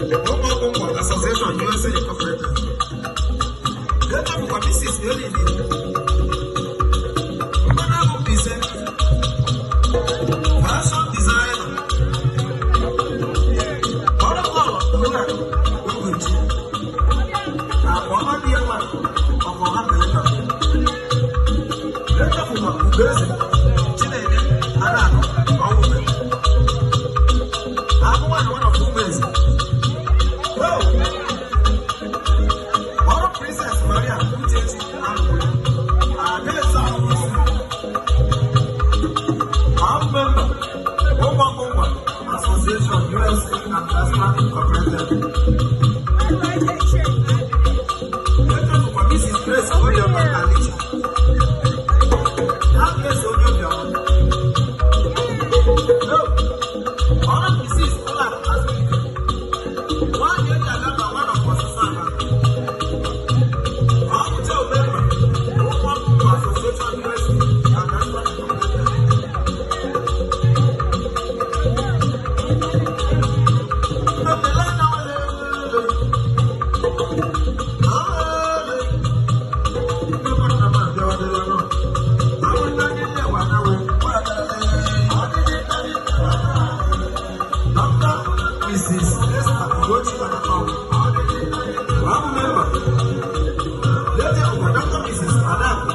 Umu-Okpu Ngwa Association USA Incorporated. Data for Mrs. Yolini. Madam Present. Fashion designer. All of our Lord, Uguchi. Our dear one of our America. Data for Uguchi. Chile, Arano, our women. I'm one of the women. Umu-Okpu Ngwa Association USA Incorporated. Mrs. Grace Oyoma Alicia. That Grace Oyoma. No, all of Mrs. Ola has been. One year another one of us is I'm tell member. Umu-Okpu Ngwa Association USA Incorporated. Mrs. Adam,